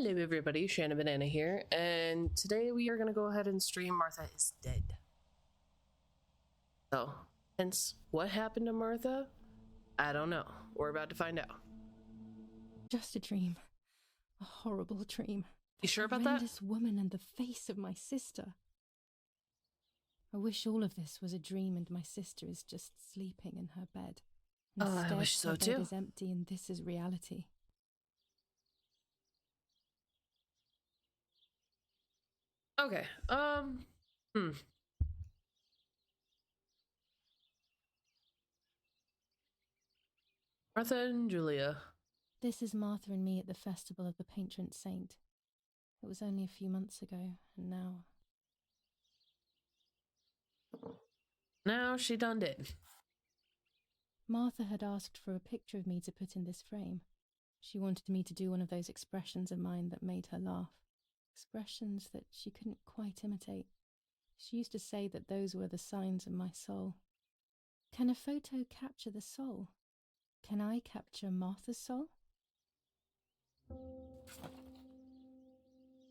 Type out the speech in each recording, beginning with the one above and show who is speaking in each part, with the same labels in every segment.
Speaker 1: Hello everybody, Shanna Banana here, and today we are going to go ahead and stream Martha is Dead. So, hence, what happened to Martha? I don't know. We're about to find out.
Speaker 2: Just a dream. A horrible dream.
Speaker 1: You sure about that?
Speaker 2: Horrendous woman and the face of my sister. I wish all of this was a dream and my sister is just sleeping in her bed.
Speaker 1: I wish so
Speaker 2: her
Speaker 1: too.
Speaker 2: bed is empty and this is reality.
Speaker 1: Okay, Martha and Julia.
Speaker 2: This is Martha and me at the festival of the patron saint. It was only a few months ago, and now...
Speaker 1: Now she done did.
Speaker 2: Martha had asked for a picture of me to put in this frame. She wanted me to do one of those expressions of mine that made her laugh. Expressions that she couldn't quite imitate. She used to say that those were the signs of my soul. Can a photo capture the soul? Can I capture Martha's soul?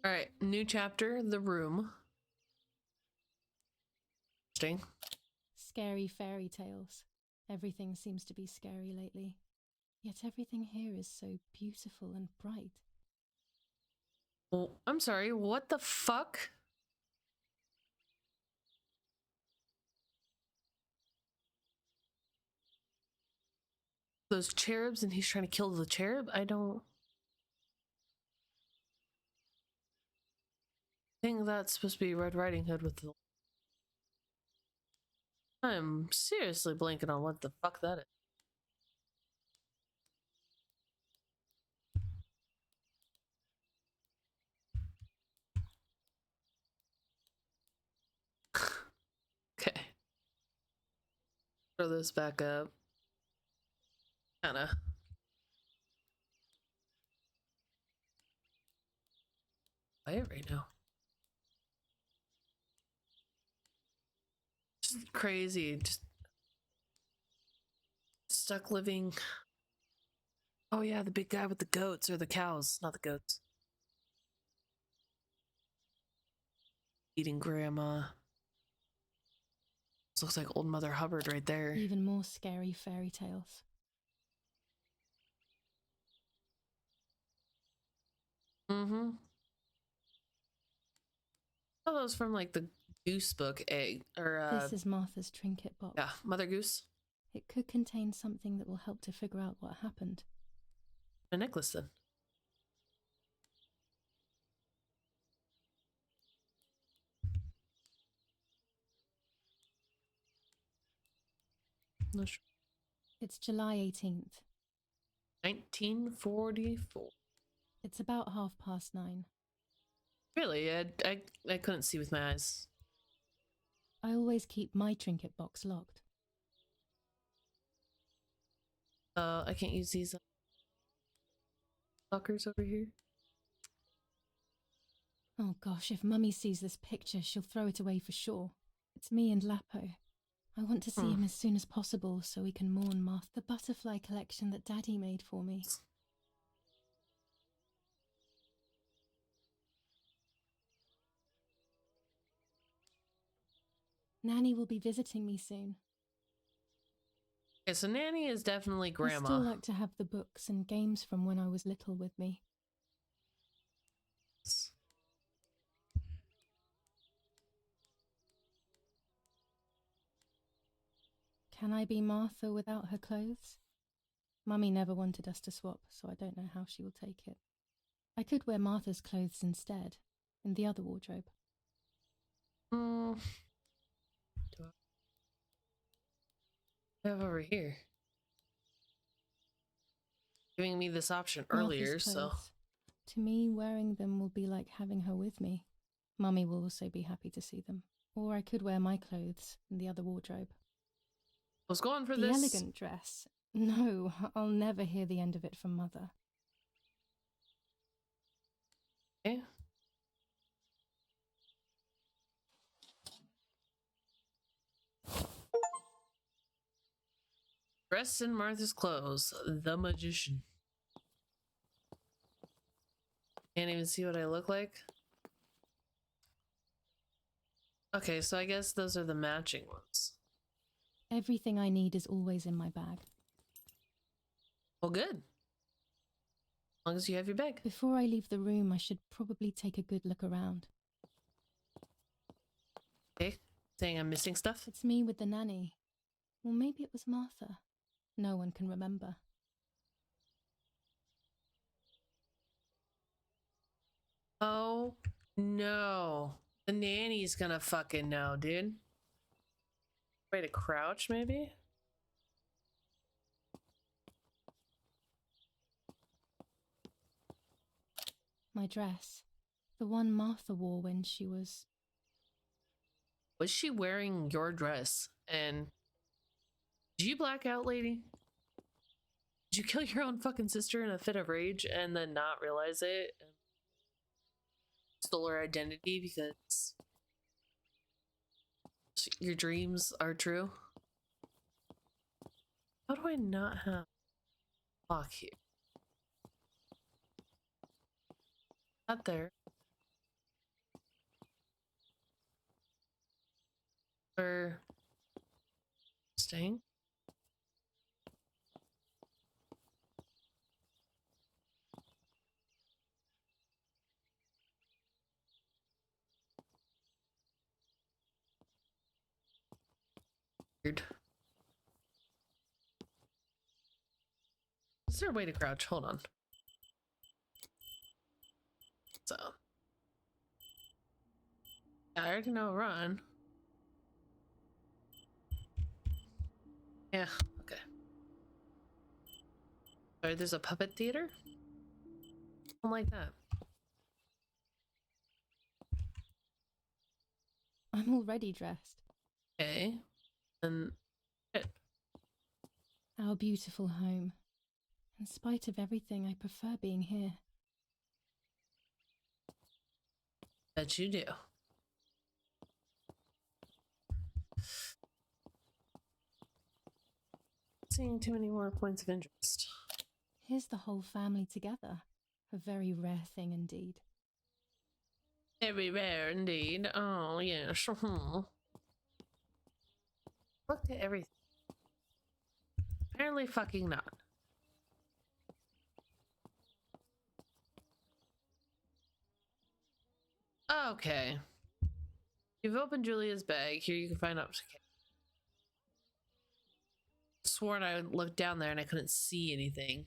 Speaker 1: Alright, new chapter, The Room. Interesting.
Speaker 2: Scary fairy tales. Everything seems to be scary lately. Yet everything here is so beautiful and bright.
Speaker 1: Well, I'm sorry, what the fuck? Those cherubs and he's trying to kill the cherub? I don't think that's supposed to be Red Riding Hood with the... I'm seriously blanking on what the fuck that is. Okay. Throw this back up. Kinda. Quiet right now. Just crazy. Just stuck living. Oh yeah, the big guy with the goats, or the cows, not the goats. Eating grandma. This looks like old Mother Hubbard right there.
Speaker 2: Even more scary fairy tales.
Speaker 1: Mm-hmm. Oh, that was from like the Goose book, egg, or
Speaker 2: This is Martha's trinket box.
Speaker 1: yeah, Mother Goose.
Speaker 2: It could contain something that will help to figure out what happened.
Speaker 1: A necklace then. Not sure.
Speaker 2: It's July 18th.
Speaker 1: 1944.
Speaker 2: It's about 9:30.
Speaker 1: Really? I couldn't see with my eyes.
Speaker 2: I always keep my trinket box locked.
Speaker 1: I can't use these fuckers over here.
Speaker 2: Oh gosh, if Mummy sees this picture, she'll throw it away for sure. It's me and Lapo. I want to see him as soon as possible so we can mourn Martha. The butterfly collection that Daddy made for me. Nanny will be visiting me soon.
Speaker 1: Okay, so Nanny is definitely Grandma.
Speaker 2: I still like to have the books and games from when I was little with me. Can I be Martha without her clothes? Mummy never wanted us to swap, so I don't know how she will take it. I could wear Martha's clothes instead, in the other wardrobe.
Speaker 1: Do I have over here? Giving me this option earlier, so...
Speaker 2: To me, wearing them will be like having her with me. Mummy will also be happy to see them. Or I could wear my clothes in the other wardrobe.
Speaker 1: I was going for
Speaker 2: the
Speaker 1: this...
Speaker 2: elegant dress. No, I'll never hear the end of it from Mother.
Speaker 1: Okay. Dressed in Martha's clothes, the magician. Can't even see what I look like. Okay, so I guess those are the matching ones.
Speaker 2: Everything I need is always in my bag.
Speaker 1: Well, good. As long as you have your bag.
Speaker 2: Before I leave the room, I should probably take a good look around.
Speaker 1: Okay, saying I'm missing stuff?
Speaker 2: It's me with the nanny. Or maybe it was Martha. No one can remember.
Speaker 1: Oh, no. The nanny's gonna fucking know, dude. Way to crouch, maybe?
Speaker 2: My dress. The one Martha wore when she was...
Speaker 1: Was she wearing your dress? And did you black out, lady? Did you kill your own fucking sister in a fit of rage and then not realize it? And stole her identity because your dreams are true? How do I not have a lock here? Not there. Or staying? Weird. Is there a way to crouch? Hold on. So. I already know run. Yeah, okay. Sorry, there's a puppet theater? I don't like that.
Speaker 2: I'm already dressed.
Speaker 1: Okay. And
Speaker 2: Our beautiful home. In spite of everything, I prefer being here.
Speaker 1: bet you do. Seeing too many more points of interest.
Speaker 2: Here's the whole family together. A very rare thing indeed.
Speaker 1: Very rare indeed. Oh, yes. Look at everything. Apparently fucking not. Okay. You've opened Julia's bag. Here you can find up. Sworn I looked down there and I couldn't see anything.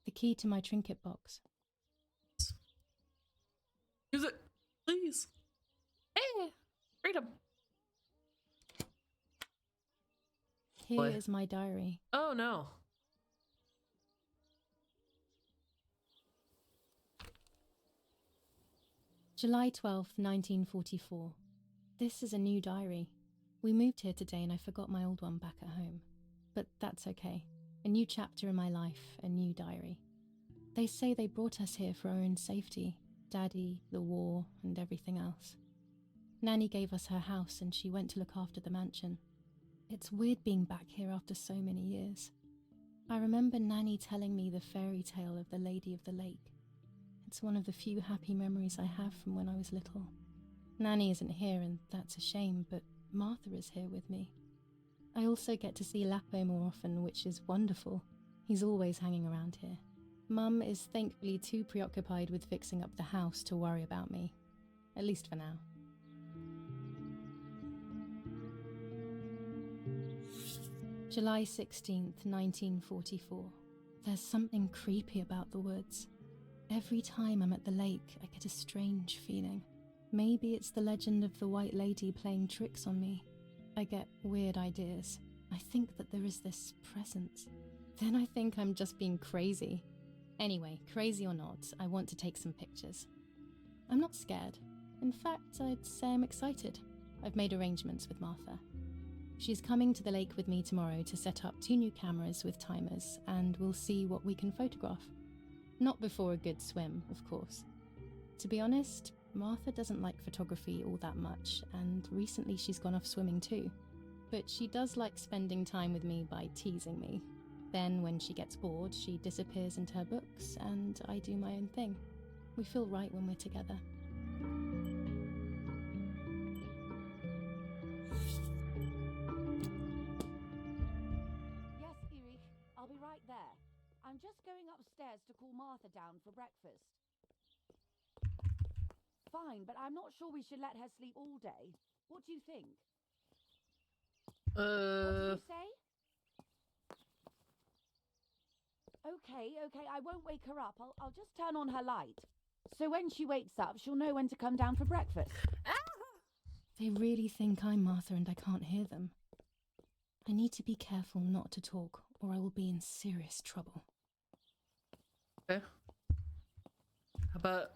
Speaker 2: The key to my trinket box.
Speaker 1: Use it, please. Hey, freedom.
Speaker 2: Here
Speaker 1: Boy.
Speaker 2: is my diary.
Speaker 1: Oh no.
Speaker 2: July 12th, 1944. This is a new diary. We moved here today and I forgot my old one back at home. But that's okay. A new chapter in my life, a new diary. They say they brought us here for our own safety. Daddy, the war, and everything else. Nanny gave us her house and she went to look after the mansion. It's weird being back here after so many years. I remember Nanny telling me the fairy tale of the Lady of the Lake. It's one of the few happy memories I have from when I was little. Nanny isn't here and that's a shame, but Martha is here with me. I also get to see Lapo more often, which is wonderful. He's always hanging around here. Mum is thankfully too preoccupied with fixing up the house to worry about me. At least for now. July 16th, 1944. There's something creepy about the woods. Every time I'm at the lake, I get a strange feeling. Maybe it's the legend of the White Lady playing tricks on me. I get weird ideas. I think that there is this presence. Then I think I'm just being crazy. Anyway, crazy or not, I want to take some pictures. I'm not scared. In fact, I'd say I'm excited. I've made arrangements with Martha. She's coming to the lake with me tomorrow to set up 2 new cameras with timers, and we'll see what we can photograph. Not before a good swim, of course. To be honest, Martha doesn't like photography all that much, and recently she's gone off swimming too. But she does like spending time with me by teasing me. Then, when she gets bored, she disappears into her books, and I do my own thing. We feel right when we're together.
Speaker 3: Yes, Erich, I'll be right there. I'm just going upstairs to call Martha down for breakfast. Fine, but I'm not sure we should let her sleep all day. What do you think? What did you say? Okay, I won't wake her up. I'll just turn on her light. So when she wakes up, she'll know when to come down for breakfast.
Speaker 2: They really think I'm Martha and I can't hear them. I need to be careful not to talk, or I will be in serious trouble.
Speaker 1: Okay. How about,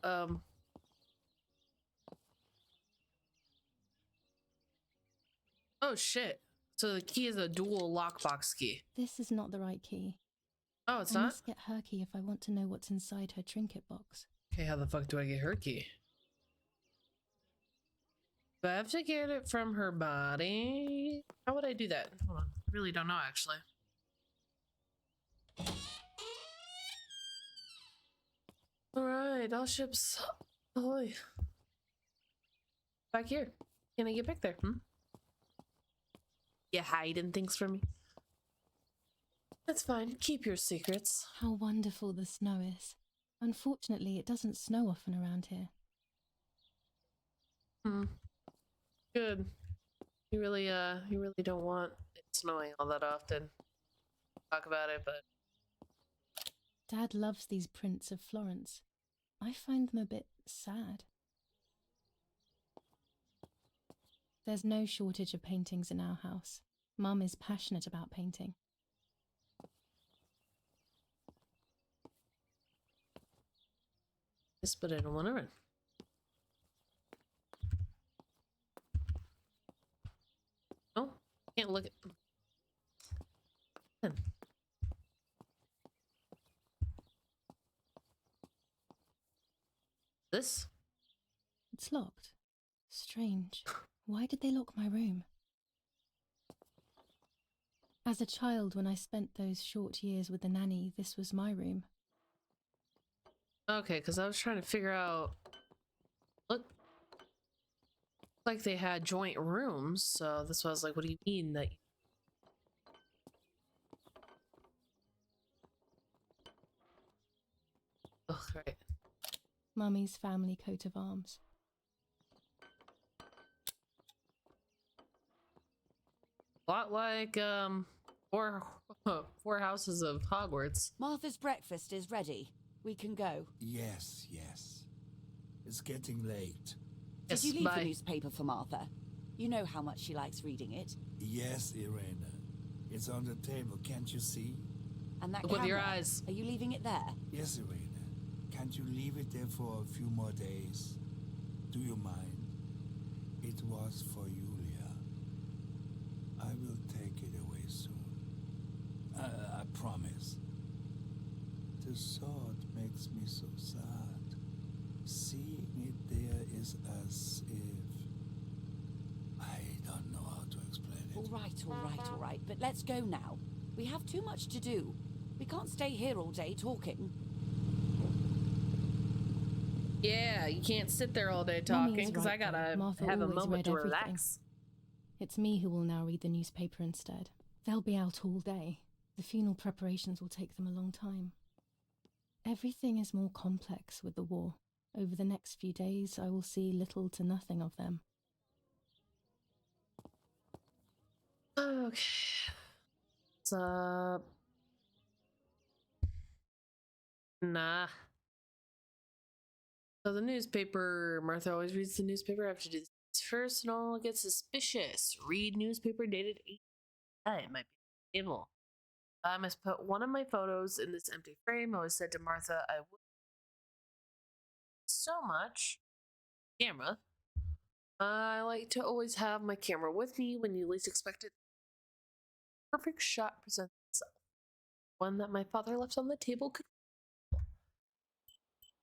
Speaker 1: oh shit. So the key is a dual lockbox key.
Speaker 2: This is not the right key.
Speaker 1: Oh, it's
Speaker 2: I
Speaker 1: not?
Speaker 2: must get her key if I want to know what's inside her trinket box.
Speaker 1: Okay, how the fuck do I get her key? Do I have to get it from her body? How would I do that? Hold on. I really don't know, actually. Alright, all ships ahoy. Back here. Can I get back there? You hiding things from me? That's fine. Keep your secrets.
Speaker 2: How wonderful the snow is. Unfortunately, it doesn't snow often around here.
Speaker 1: Good. You really don't want it snowing all that often. Talk about it, but
Speaker 2: Dad loves these prints of Florence. I find them a bit sad. There's no shortage of paintings in our house. Mum is passionate about painting.
Speaker 1: yes, but I don't want to run. Oh, can't look at. This?
Speaker 2: It's locked. Strange. Why did they lock my room? As a child, when I spent those short years with the nanny, this was my room.
Speaker 1: Okay, because I was trying to figure out. Look like they had joint rooms, so that's why I was like, what do you mean that? Oh, right.
Speaker 2: Mummy's family coat of arms.
Speaker 1: A lot like four houses of Hogwarts.
Speaker 3: Martha's breakfast is ready. We can go.
Speaker 4: Yes. It's getting late.
Speaker 1: Yes,
Speaker 3: Did you leave
Speaker 1: bye.
Speaker 3: the newspaper for Martha? You know how much she likes reading it.
Speaker 4: Yes, Irena. It's on the table, can't you see?
Speaker 3: And that
Speaker 1: Look with your
Speaker 3: camera,
Speaker 1: eyes.
Speaker 3: are you leaving it there?
Speaker 4: Yes, Irena. Can't you leave it there for a few more days? Do you mind? It was for Julia. I will take it away soon. I promise. The thought makes me so sad. Seeing it there is as if... I don't know how to explain it.
Speaker 3: All right. But let's go now. We have too much to do. We can't stay here all day talking.
Speaker 1: Yeah, you can't sit there all day
Speaker 2: Mummy
Speaker 1: talking
Speaker 2: is
Speaker 1: because
Speaker 2: right,
Speaker 1: I gotta
Speaker 2: though. Martha
Speaker 1: have a
Speaker 2: always
Speaker 1: moment
Speaker 2: read
Speaker 1: to
Speaker 2: everything.
Speaker 1: relax.
Speaker 2: It's me who will now read the newspaper instead. They'll be out all day. The funeral preparations will take them a long time. Everything is more complex with the war. Over the next few days, I will see little to nothing of them.
Speaker 1: Okay. What's up? Nah. So the newspaper, Martha always reads the newspaper. I have to do this first and all get suspicious. Read newspaper dated 8. It might be able. I must put one of my photos in this empty frame. I always said to Martha I would so much. Camera. I like to always have my camera with me when you least expect it. Perfect shot presents itself. One that my father left on the table could.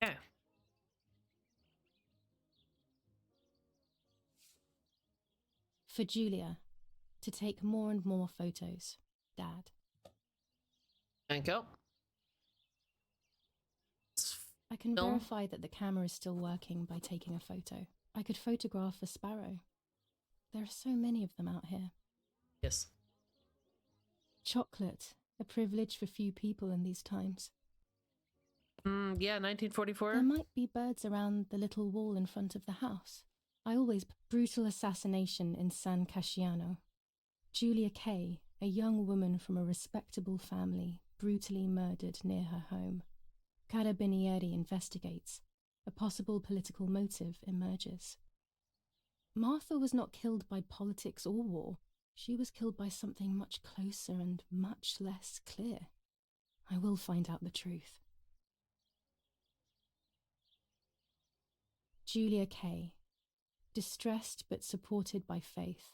Speaker 1: Yeah.
Speaker 2: For Julia, to take more and more photos, Dad.
Speaker 1: Thank you.
Speaker 2: I can
Speaker 1: Film?
Speaker 2: verify that the camera is still working by taking a photo. I could photograph a sparrow. There are so many of them out here.
Speaker 1: Yes.
Speaker 2: Chocolate, a privilege for few people in these times.
Speaker 1: Yeah, 1944.
Speaker 2: There might be birds around the little wall in front of the house. Brutal assassination in San Casciano. Julia Kay, a young woman from a respectable family, brutally murdered near her home. Carabinieri investigates. A possible political motive emerges. Martha was not killed by politics or war. She was killed by something much closer and much less clear. I will find out the truth. Julia Kay. Distressed but supported by faith.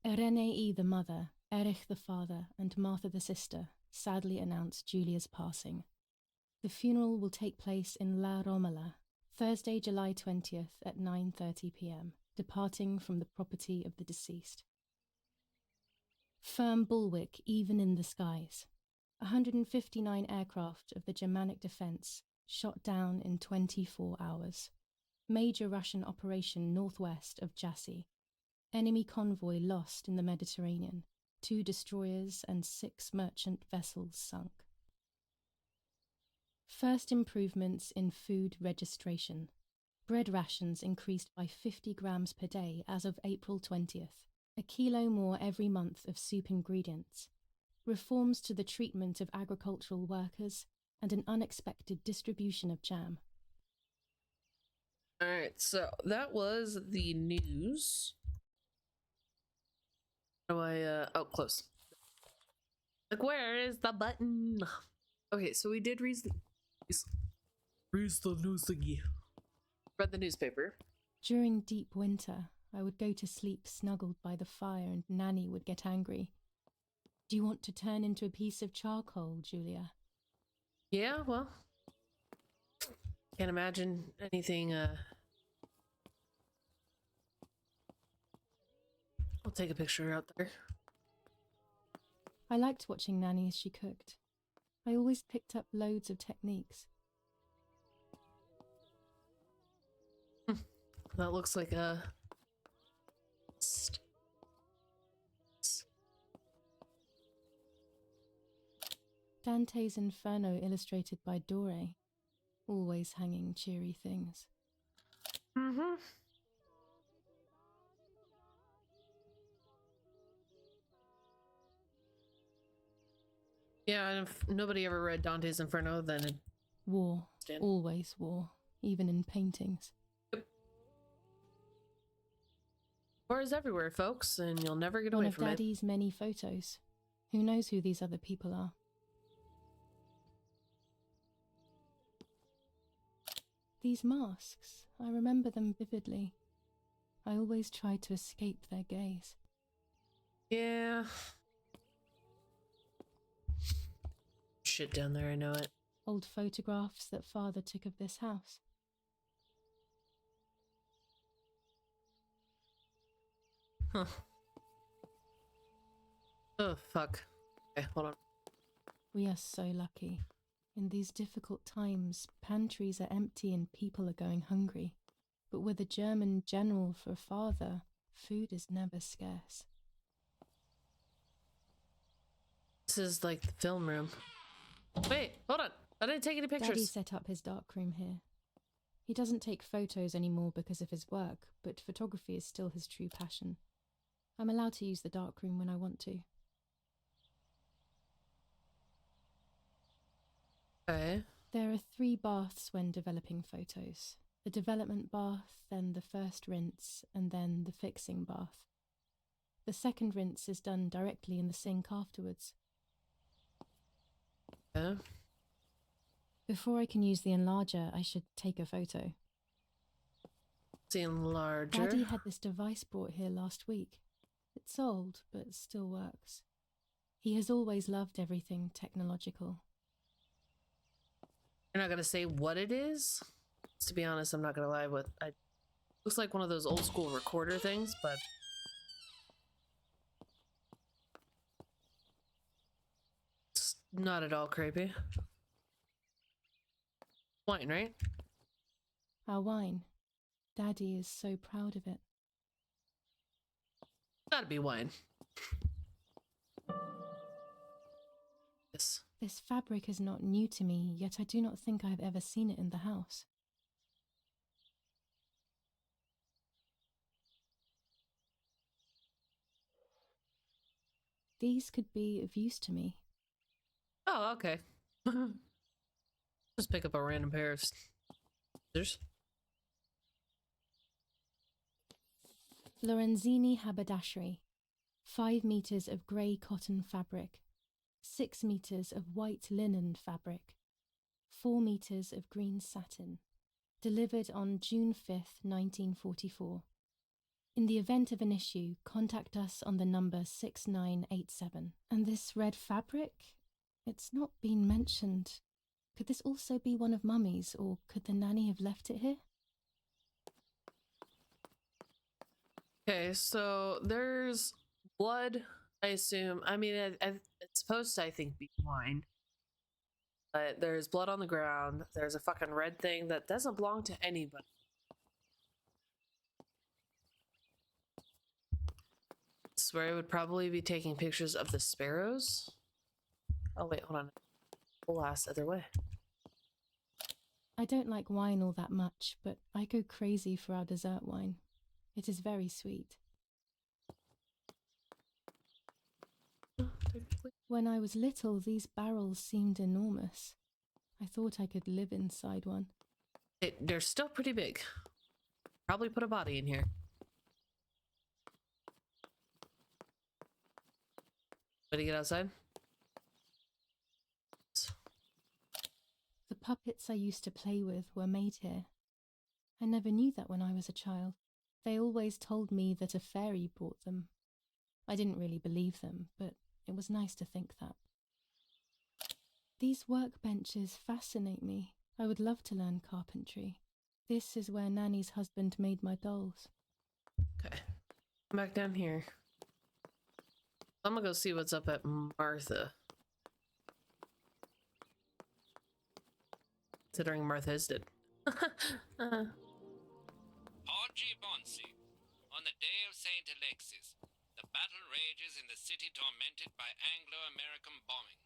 Speaker 2: Irenei the mother, Erich the father, and Martha the sister sadly announced Julia's passing. The funeral will take place in La Romola, Thursday, July 20th at 9:30 p.m., departing from the property of the deceased. Firm bulwark even in the skies. 159 aircraft of the Germanic defense shot down in 24 hours. Major Russian operation northwest of Jassy. Enemy convoy lost in the Mediterranean. 2 destroyers and 6 merchant vessels sunk. First improvements in food registration. Bread rations increased by 50 grams per day as of April 20th. A kilo more every month of soup ingredients. Reforms to the treatment of agricultural workers and an unexpected distribution of jam.
Speaker 1: Alright, so that was the news. How do I, oh, close. Like, where is the button? Okay, so we did read the news thingy. Read the newspaper.
Speaker 2: During deep winter, I would go to sleep snuggled by the fire and Nanny would get angry. Do you want to turn into a piece of charcoal, Julia?
Speaker 1: Yeah, well, can't imagine anything, I'll take a picture out there.
Speaker 2: I liked watching Nanny as she cooked. I always picked up loads of techniques.
Speaker 1: That looks like a...
Speaker 2: Dante's Inferno illustrated by Dore. Always hanging cheery things.
Speaker 1: Mm-hmm. Yeah, and if nobody ever read Dante's Inferno, then it...
Speaker 2: War. Always war. Even in paintings.
Speaker 1: Yep. War is everywhere, folks, and you'll never get away from
Speaker 2: One of Daddy's many photos. Who knows who these other people are? These masks, I remember them vividly. I always tried to escape their gaze.
Speaker 1: Yeah. Shit down there, I know it.
Speaker 2: Old photographs that Father took of this house.
Speaker 1: Huh. Oh, fuck. Okay, hold on.
Speaker 2: We are so lucky. In these difficult times, pantries are empty and people are going hungry. But with a German general for a father, food is never scarce.
Speaker 1: This is like the film room. Wait, hold on. I didn't take any pictures.
Speaker 2: Daddy set up his darkroom here. He doesn't take photos anymore because of his work, but photography is still his true passion. I'm allowed to use the darkroom when I want to.
Speaker 1: Okay.
Speaker 2: There are 3 baths when developing photos. The development bath, then the first rinse, and then the fixing bath. The second rinse is done directly in the sink afterwards.
Speaker 1: Yeah.
Speaker 2: Before I can use the enlarger, I should take a photo.
Speaker 1: The enlarger.
Speaker 2: Daddy had this device brought here last week. It's old, but still works. He has always loved everything technological.
Speaker 1: You're not gonna say what it is? To be honest, I'm not gonna lie. Looks like one of those old school recorder things, but it's not at all creepy. Wine, right?
Speaker 2: Our wine. Daddy is so proud of it.
Speaker 1: Gotta be wine. Yes.
Speaker 2: This fabric is not new to me, yet I do not think I have ever seen it in the house. These could be of use to me.
Speaker 1: Oh, okay. Just pick up a random pair of scissors.
Speaker 2: Lorenzini haberdashery. 5 meters of grey cotton fabric. 6 meters of white linen fabric. 4 meters of green satin. Delivered on June 5th, 1944. In the event of an issue, contact us on the number 6987. And this red fabric? It's not been mentioned. Could this also be one of Mummy's, or could the nanny have left it here?
Speaker 1: Okay, so there's blood, I assume. I mean, it's supposed to, I think, be wine. But there's blood on the ground. There's a fucking red thing that doesn't belong to anybody. This is where I would probably be taking pictures of the sparrows. Oh, wait, hold on. Last other way.
Speaker 2: I don't like wine all that much, but I go crazy for our dessert wine. It is very sweet. When I was little, these barrels seemed enormous. I thought I could live inside one.
Speaker 1: They're still pretty big. Probably put a body in here. Way to get outside?
Speaker 2: The puppets I used to play with were made here. I never knew that when I was a child. They always told me that a fairy brought them. I didn't really believe them, but it was nice to think that. These workbenches fascinate me. I would love to learn carpentry. This is where Nanny's husband made my dolls.
Speaker 1: Okay. Come back down here. I'm gonna go see what's up at Martha. Considering Martha is dead.
Speaker 5: Bonsi, on the day of St. Alexis, the battle rages in the city tormented by Anglo-American bombing.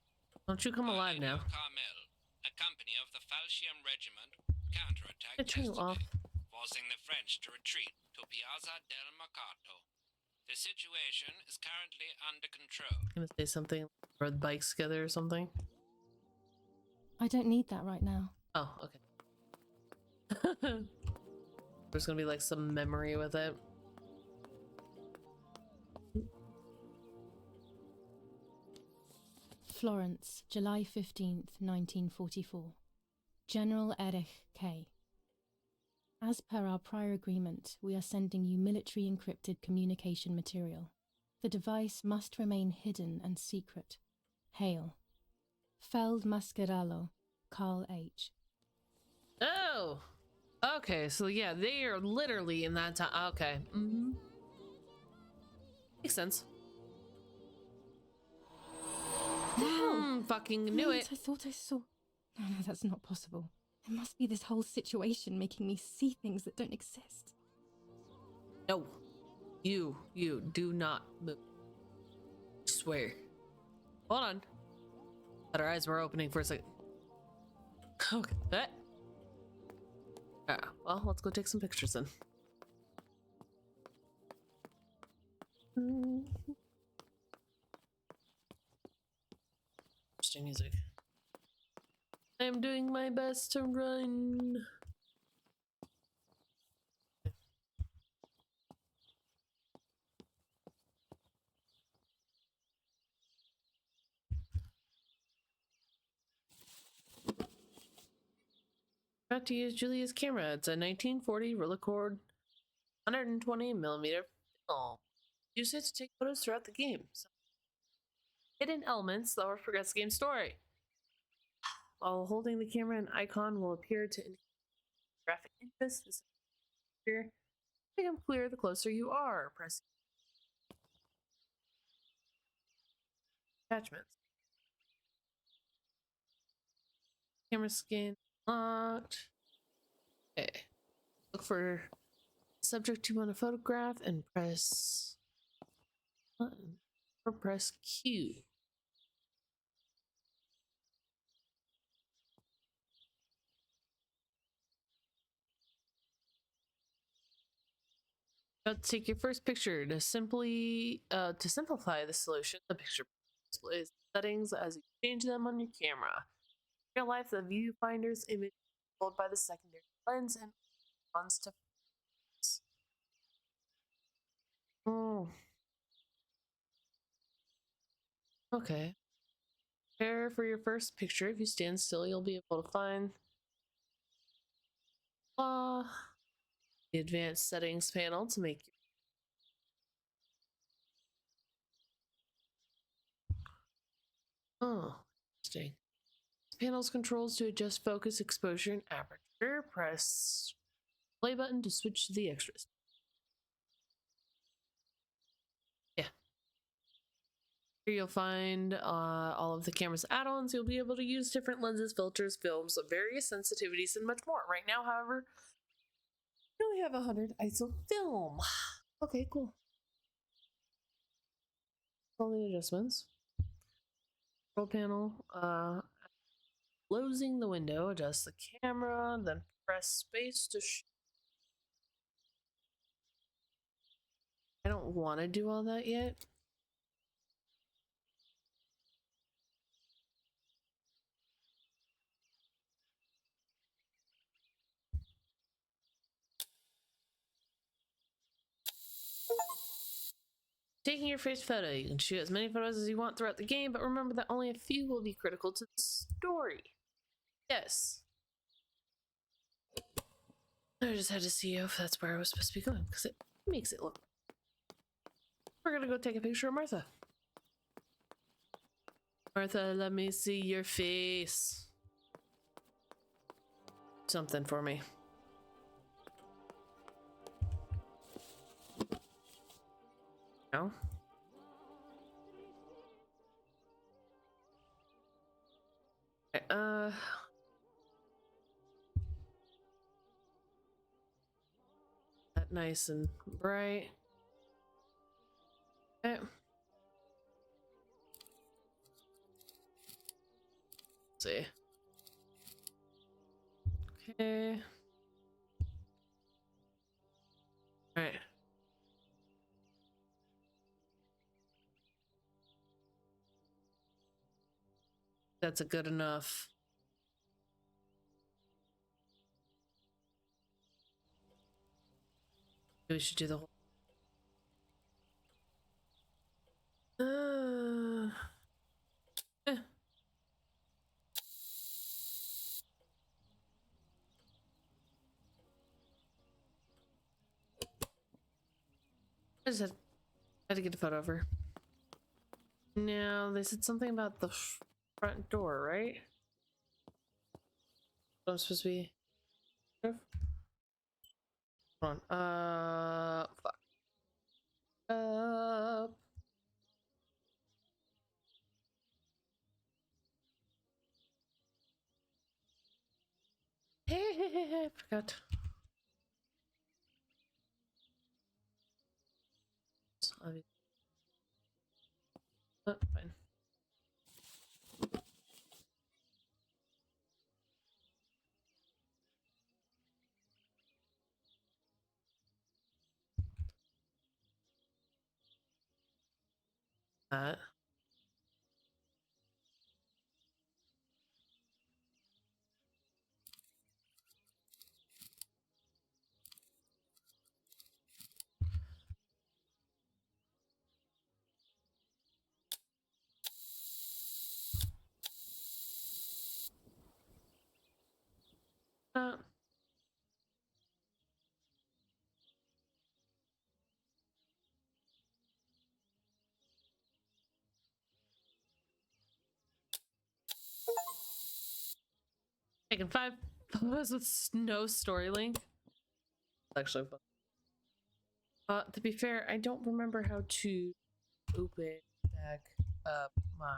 Speaker 1: Don't you come alive now.
Speaker 5: Carmel, a company of the Falchium Regiment, counterattacked
Speaker 1: Turn you off.
Speaker 5: forcing the French to retreat to Piazza del Mercato. The situation is currently under control.
Speaker 1: I'm gonna say something. Rode bikes together or something.
Speaker 2: I don't need that right now.
Speaker 1: Oh, okay. There's gonna be like some memory with it.
Speaker 2: Florence, July 15th, 1944. General Erich K. As per our prior agreement, we are sending you military encrypted communication material. The device must remain hidden and secret. Hail. Feld Mascherallo, Carl H.
Speaker 1: Oh! Okay, so yeah, they are literally in that time. Okay. Mm-hmm. Makes sense. Fucking knew it.
Speaker 2: I thought I saw... No, that's not possible. It must be this whole situation making me see things that don't exist.
Speaker 1: No. You do not move. I swear. Hold on. But our eyes were opening for a second. Okay. That. Well, let's go take some pictures then. Interesting music. I'm doing my best to run. About to use Julia's camera. It's a 1940 Record 120mm film. Use it to take photos throughout the game. So, hidden elements that will progress the game's story. While holding the camera, an icon will appear to indicate graphic interest. This will become clear the closer you are. Press attachments. Camera skin. Locked. Okay. Look for subject you want to photograph and press button or press Q. Take your first picture to simplify the solution. The picture displays settings as you change them on your camera. In real life, the viewfinder's image is controlled by the secondary lens and responds to focus. Oh. Okay. Prepare for your first picture. If you stand still, you'll be able to find the advanced settings panel to make your interesting. This panel's controls to adjust focus, exposure, and aperture. Press play button to switch to the extras. Yeah. Here you'll find all of the camera's add-ons. You'll be able to use different lenses, filters, films of various sensitivities, and much more. Right now, however, we only have 100 ISO film. Okay, cool. All the adjustments. Control panel. Closing the window, adjust the camera, then press space to I don't want to do all that yet. Taking your first photo, you can shoot as many photos as you want throughout the game, but remember that only a few will be critical to the story. Yes. I just had to see if that's where I was supposed to be going, because it makes it look. We're gonna go take a picture of Martha. Martha, let me see your face. Something for me. No? Okay, that nice and bright. Okay. Let's see. Okay. All right. That's a good enough. We should do the whole. Eh. I just had to get a photo of her. Now, they said something about the front door, right? I'm supposed to be. Hold on. Fuck. Hey, I forgot. Oh, fine. That. Taking 5 photos with no story link. Actually fun. To be fair, I don't remember how to open back up my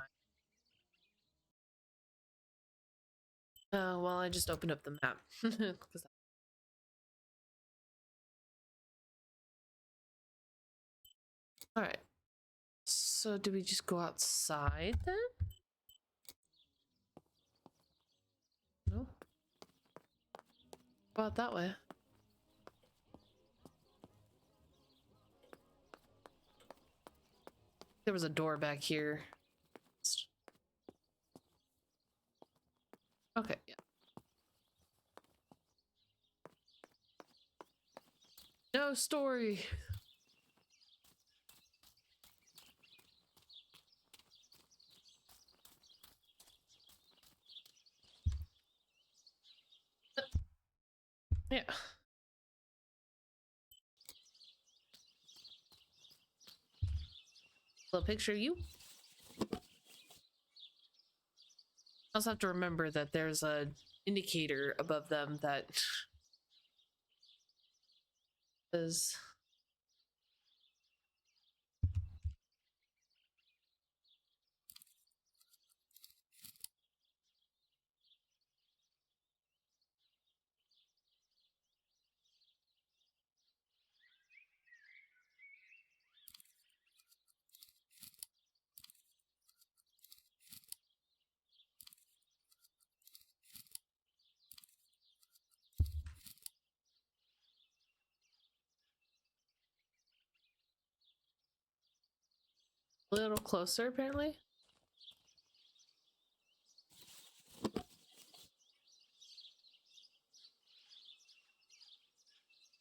Speaker 1: Well, I just opened up the map. 'Cause- all right. So do we just go outside then? No. Go out that way. There was a door back here. Okay, yeah. No story. Yeah. Little picture of you. I also have to remember that there's a indicator above them that is a little closer apparently.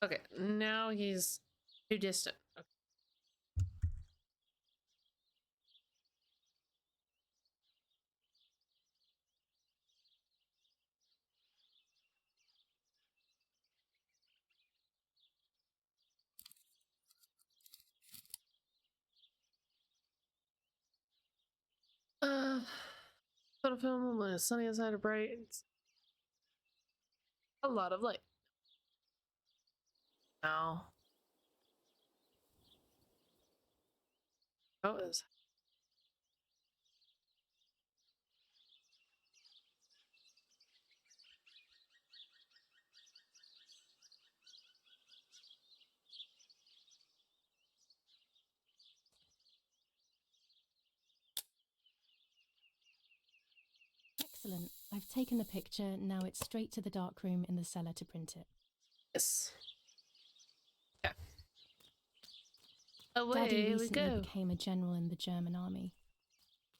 Speaker 1: Okay, now he's too distant. Okay. Photo film when it's sunny outside or bright. It's a lot of light. Now. Oh, is.
Speaker 2: Excellent. I've taken the picture. Now it's straight to the dark room in the cellar to print it.
Speaker 1: Yes. Yeah.
Speaker 2: Daddy
Speaker 1: Away we
Speaker 2: recently
Speaker 1: go.
Speaker 2: became a general in the German army.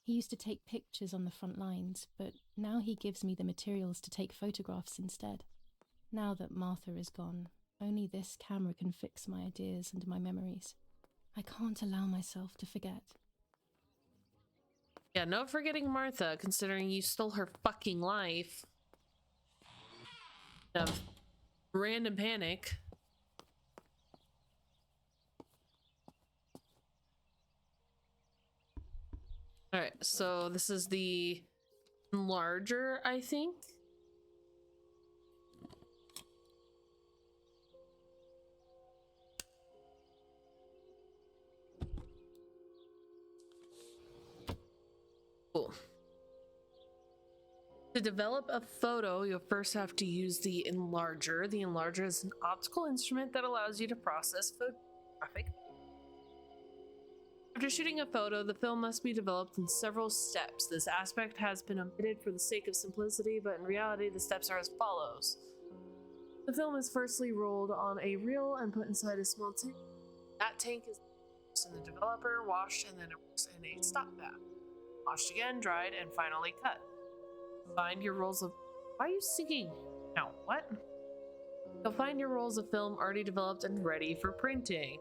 Speaker 2: He used to take pictures on the front lines, but now he gives me the materials to take photographs instead. Now that Martha is gone, only this camera can fix my ideas and my memories. I can't allow myself to forget.
Speaker 1: Yeah, no forgetting Martha, considering you stole her fucking life. Of random panic. Alright, so this is the larger, I think. Cool. To develop a photo, you'll first have to use the enlarger. The enlarger is an optical instrument that allows you to process photographic. After shooting a photo, the film must be developed in several steps. This aspect has been omitted for the sake of simplicity, but in reality, the steps are as follows. The film is firstly rolled on a reel and put inside a small tank. That tank is in the developer, washed, and then immersed in a stock bath. Washed again, dried, and finally cut. Find your rolls of... Why are you singing? No, what? You'll find your rolls of film already developed and ready for printing.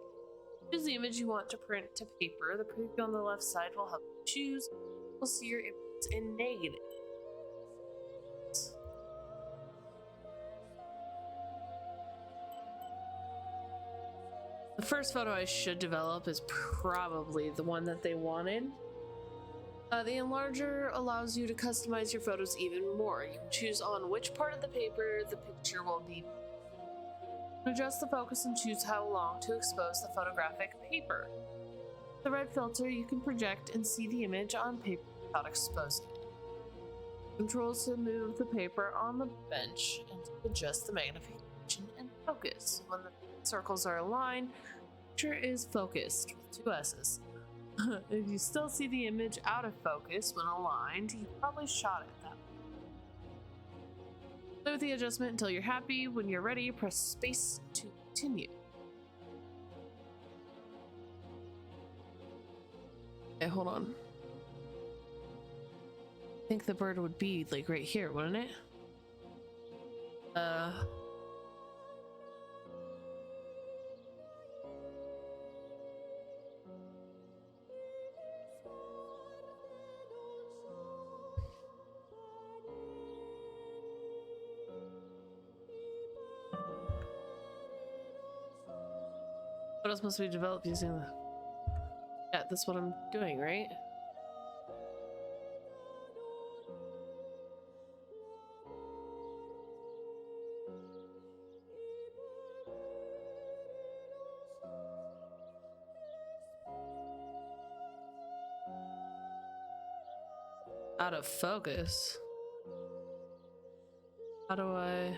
Speaker 1: Choose the image you want to print to paper. The preview on the left side will help you choose. You'll see your image in negative. The first photo I should develop is probably the one that they wanted. The enlarger allows you to customize your photos even more. You can choose on which part of the paper the picture will be. Adjust the focus and choose how long to expose the photographic paper. With the red filter, you can project and see the image on paper without exposing it. Controls to move the paper on the bench and to adjust the magnification and focus. When the circles are aligned, the picture is focused with 2 S's. If you still see the image out of focus when aligned, you probably shot it that way. Play with the adjustment until you're happy. When you're ready, press space to continue. Okay, hold on. I think the bird would be like right here, wouldn't it? What else must we develop using the... Yeah, that's what I'm doing, right? Out of focus. How do I...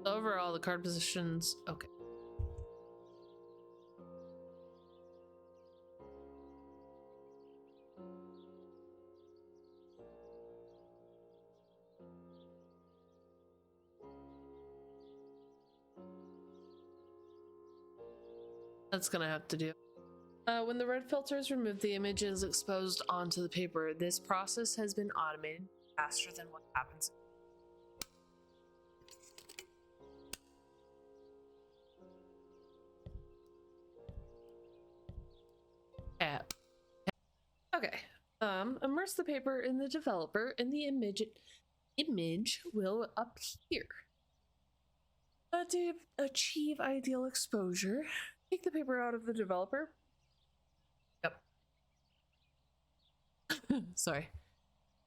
Speaker 1: Overall, the card positions... Okay. That's gonna have to do. When the red filter is removed, the image is exposed onto the paper. This process has been automated faster than what happens. App. Okay. Immerse the paper in the developer, and the image will appear. To achieve ideal exposure, take the paper out of the developer. Yep. Sorry.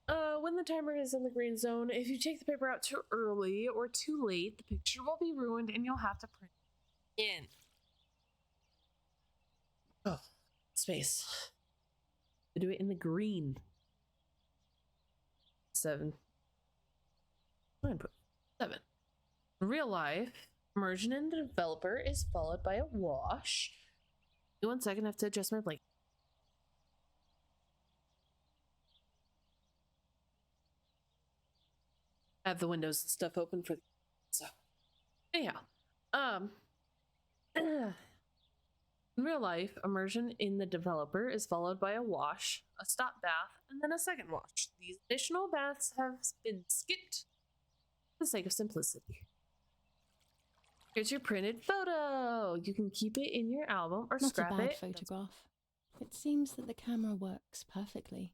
Speaker 1: When the timer is in the green zone, if you take the paper out too early or too late, the picture will be ruined and you'll have to print it in. Oh, space. Do it in the green. 7. 9.7. In real life, immersion in the developer is followed by a wash. 1 second, I have to adjust my blanket. I have the windows and stuff open for so anyhow. In real life, immersion in the developer is followed by a wash, a stop bath, and then a second wash. These additional baths have been skipped for the sake of simplicity. Here's your printed photo. You can keep it in your album or
Speaker 2: Not
Speaker 1: scrap
Speaker 2: a bad
Speaker 1: it.
Speaker 2: photograph. It seems that the camera works perfectly.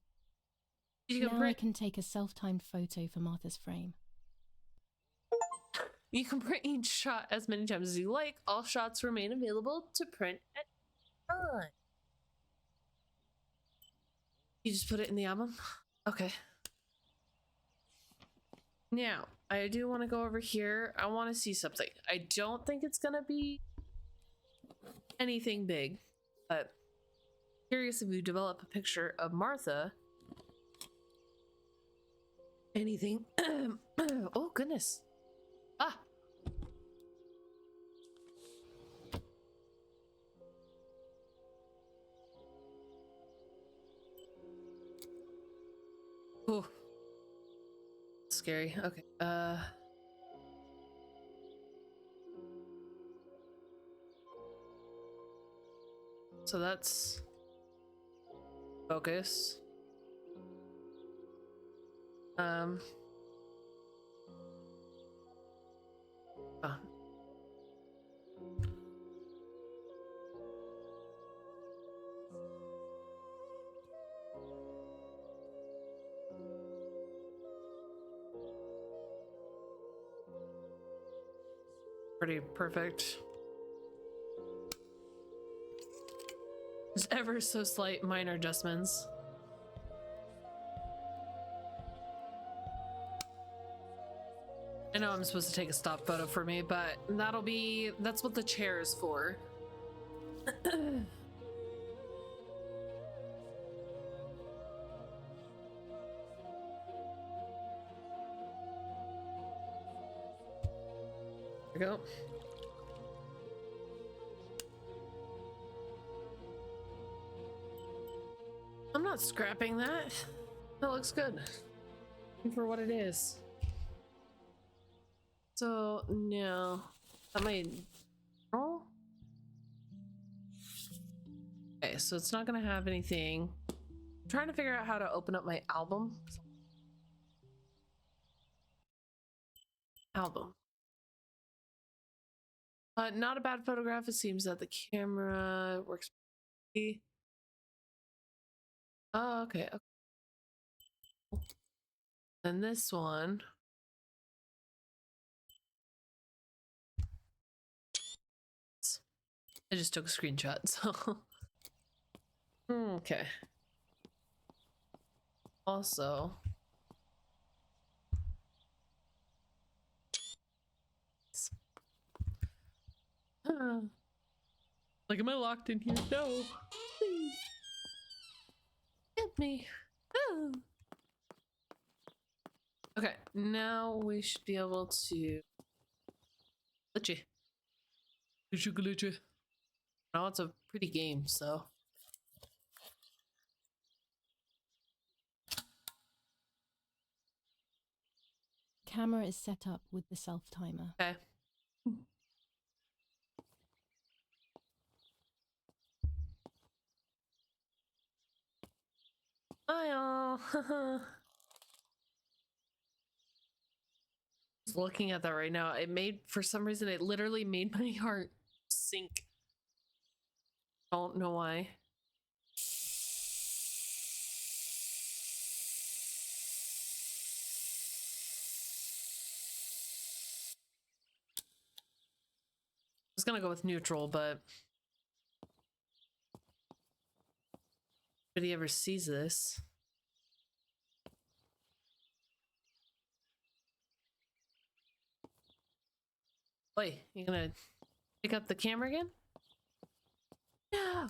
Speaker 1: You can
Speaker 2: Now I
Speaker 1: print.
Speaker 2: can take a self-timed photo for Martha's frame.
Speaker 1: You can print each shot as many times as you like. All shots remain available to print at any time. You just put it in the album? Okay. Now, I do want to go over here. I want to see something. I don't think it's going to be anything big, but curious if you develop a picture of Martha. Anything. Oh, goodness. Ah. Oh. Scary. Okay. So that's focus. Oh. Pretty perfect. There's ever so slight minor adjustments. I know I'm supposed to take a stock photo for me, but that's what the chair is for. There we go. I'm not scrapping that. That looks good for what it is. So no, that might. Oh. Okay, so it's not gonna have anything. I'm trying to figure out how to open up my album. Album. Not a bad photograph. It seems that the camera works. Oh, okay. And this one. I just took a screenshot, so. Okay. Also. Like, am I locked in here? No. Please. Help me. Oh. Okay, now we should be able to. Glitchy. Glitchy. Now it's a pretty game, so.
Speaker 2: Camera is set up with the self-timer.
Speaker 1: Okay. Hi all. Just looking at that right now, for some reason it literally made my heart sink. Don't know why. I was gonna go with neutral, but if anybody ever sees this. Wait, you gonna pick up the camera again? No.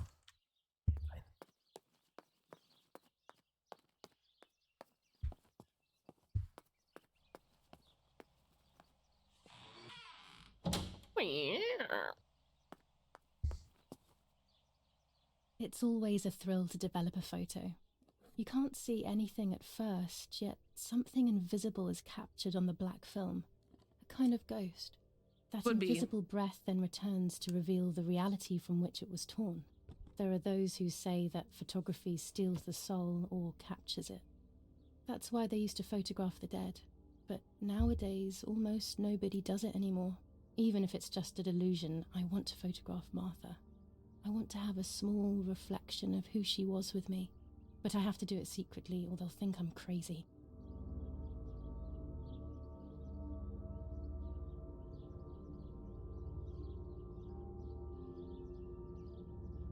Speaker 2: It's always a thrill to develop a photo. You can't see anything at first, yet something invisible is captured on the black film. A kind of ghost. That invisible breath then returns to reveal the reality from which it was torn. There are those who say that photography steals the soul or captures it. That's why they used to photograph the dead. But nowadays, almost nobody does it anymore. Even if it's just a delusion, I want to photograph Martha. I want to have a small reflection of who she was with me. But I have to do it secretly or they'll think I'm crazy.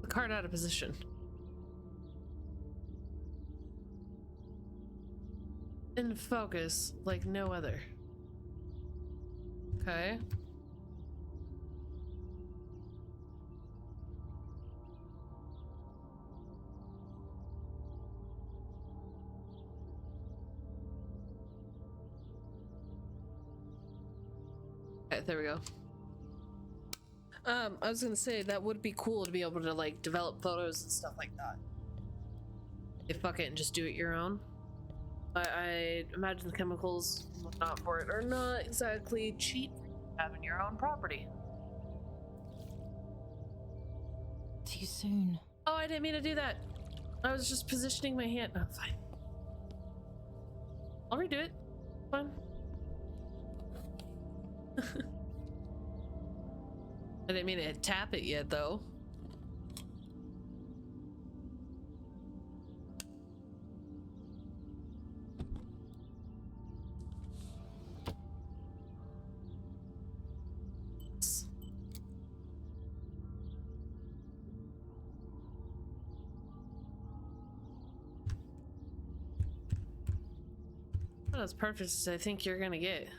Speaker 1: The card out of position. In focus like no other. Okay. Okay, there we go. I was gonna say that would be cool to be able to like develop photos and stuff like that. If fuck it and just do it your own. I imagine the chemicals and whatnot for it are not exactly cheap for having your own property.
Speaker 2: Too soon.
Speaker 1: Oh, I didn't mean to do that. I was just positioning my hand. Oh, fine. I'll redo it. Fine. I didn't mean to tap it yet, though. That's perfect as I think you're gonna get.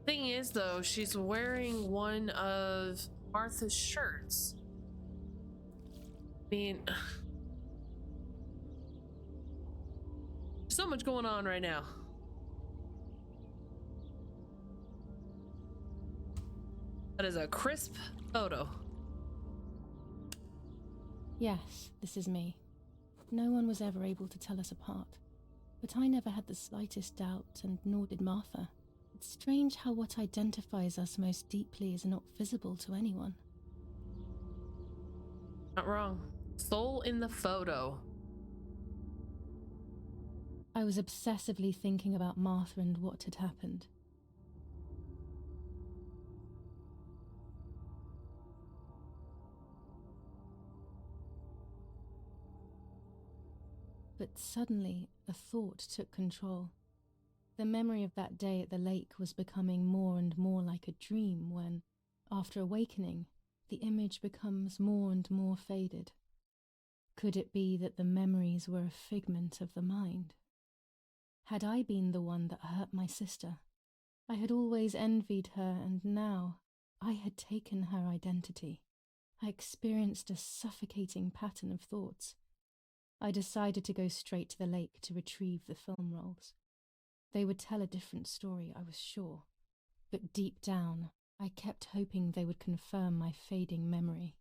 Speaker 1: Thing is, though, she's wearing one of Martha's shirts. I mean, so much going on right now. That is a crisp photo.
Speaker 2: Yes, this is me. No one was ever able to tell us apart. But I never had the slightest doubt, and nor did Martha. It's strange how what identifies us most deeply is not visible to anyone.
Speaker 1: Not wrong. Soul in the photo.
Speaker 2: I was obsessively thinking about Martha and what had happened. But suddenly, a thought took control. The memory of that day at the lake was becoming more and more like a dream when, after awakening, the image becomes more and more faded. Could it be that the memories were a figment of the mind? Had I been the one that hurt my sister? I had always envied her, and now I had taken her identity. I experienced a suffocating pattern of thoughts. I decided to go straight to the lake to retrieve the film rolls. They would tell a different story, I was sure. But deep down, I kept hoping they would confirm my fading memory.